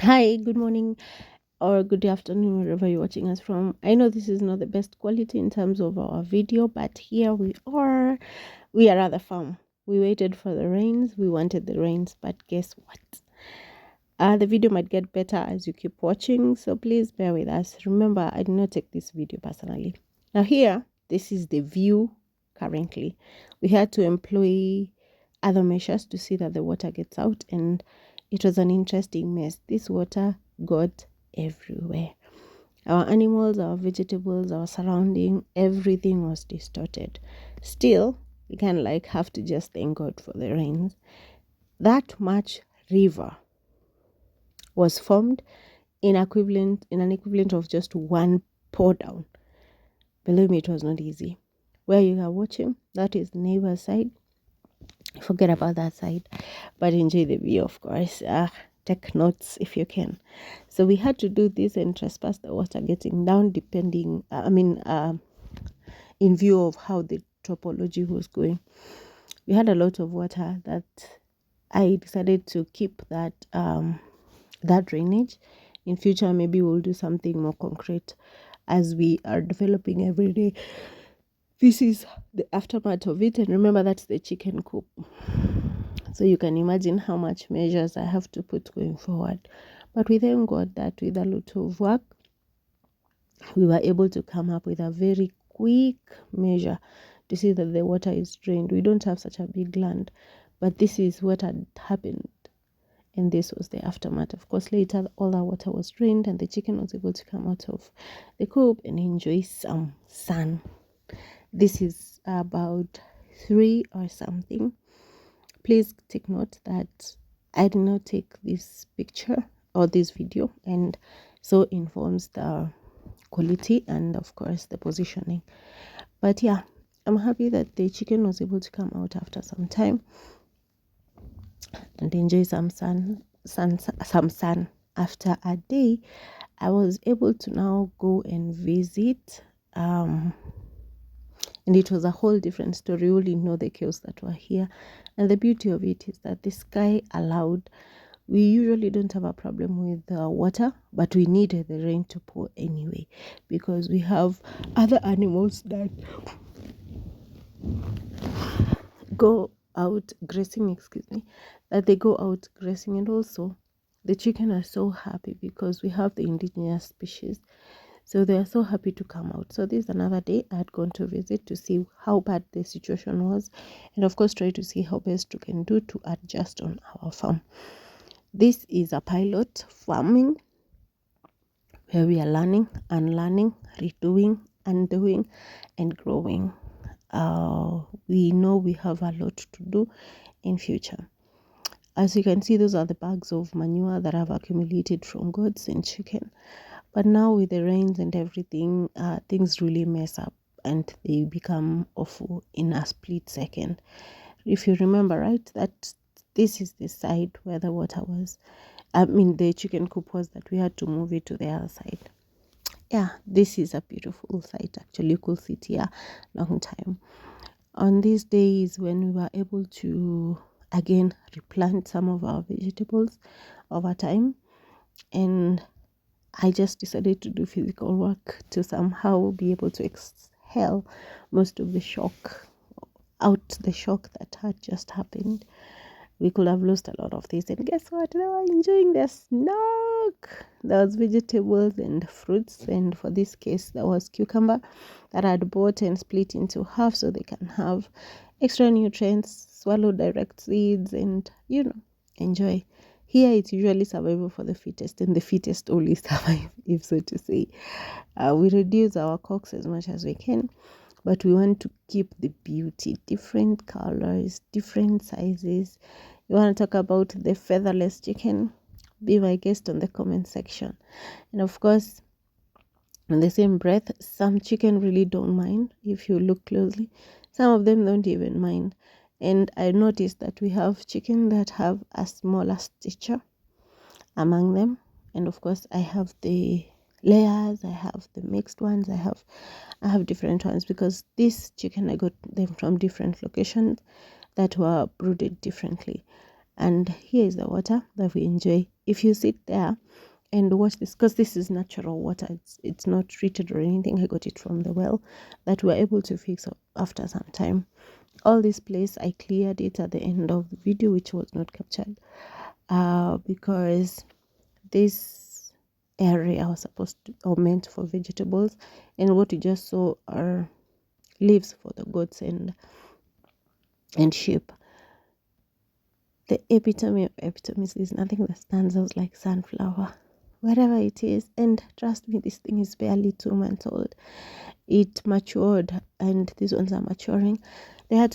Hi, good morning or good afternoon, wherever you're watching us from. I know this is not the best quality in terms of our video, but here we are. We are at the farm. We waited for the rains. We wanted the rains, but guess what? The video might get better as you keep watching, so please bear with us. Remember, I did not take this video personally. Now here, this is the view currently. We had to employ other measures to see that the water gets out, and it was an interesting mess. This water got everywhere. Our animals, our vegetables, our surrounding, everything was distorted. Still, we can have to just thank God for the rains. That much river was formed in an equivalent of just one pour down. Believe me, it was not easy. Where you are watching, that is neighbor side. Forget about that side, but enjoy the view, of course. Take notes if you can. So we had to do this and trespass the water getting down, depending. In view of how the topology was going, we had a lot of water that I decided to keep that drainage. In future, maybe we'll do something more concrete as we are developing every day. This is the aftermath of it, and remember, that's the chicken coop. So you can imagine how much measures I have to put going forward. But we thank God that with a lot of work, we were able to come up with a very quick measure to see that the water is drained. We don't have such a big land, but this is what had happened. And this was the aftermath. Of course, later all the water was drained and the chicken was able to come out of the coop and enjoy some sun. This is about 3 or something. Please take note that I did not take this picture or this video, and so informs the quality and of course the positioning. But yeah, I'm happy that the chicken was able to come out after some time and enjoy some sun after a day. I was able to now go and visit, and it was a whole different story. You only know the chaos that were here, and the beauty of it is that the sky allowed. We usually don't have a problem with water, but we needed the rain to pour anyway, because we have other animals that go out grazing, that they go out grazing. And also the chicken are so happy because we have the indigenous species, so they are so happy to come out. So this is another day I had gone to visit to see how bad the situation was, and of course try to see how best we can do to adjust on our farm. This is a pilot farming where we are learning, unlearning, redoing, undoing, and growing. We know we have a lot to do in future. As you can see, those are the bags of manure that have accumulated from goats and chicken. But now with the rains and everything, things really mess up and they become awful in a split second. If you remember, right, that this is the side where the water was. The chicken coop was, that we had to move it to the other side. Yeah, this is a beautiful site. Actually, you could sit here long time. On these days when we were able to again replant some of our vegetables over time, and I just decided to do physical work to somehow be able to exhale most of the shock that had just happened. We could have lost a lot of things, and guess what? They were enjoying their snack. There was vegetables and fruits, and for this case there was cucumber that I had bought and split into half so they can have extra nutrients, swallow direct seeds, and enjoy. Here it's usually survival for the fittest, and the fittest only survive, if so to say. We reduce our costs as much as we can, but we want to keep the beauty, different colors, different sizes. You want to talk about the featherless chicken? Be my guest on the comment section. And of course, in the same breath, some chicken really don't mind if you look closely. Some of them don't even mind. And I noticed that we have chicken that have a smaller stature among them. And of course, I have the layers, I have the mixed ones, I have different ones, because this chicken, I got them from different locations that were brooded differently. And here is the water that we enjoy if you sit there and watch this, because this is natural water, it's not treated or anything. I got it from the well that we're able to fix after some time. All this place, I cleared it at the end of the video, which was not captured, because this area was supposed to, or meant for vegetables, and what you just saw are leaves for the goats and sheep. The epitome of epitomes is nothing that stands out like sunflower, wherever it is. And trust me, this thing is barely 2 months old. It matured, and these ones are maturing. They had to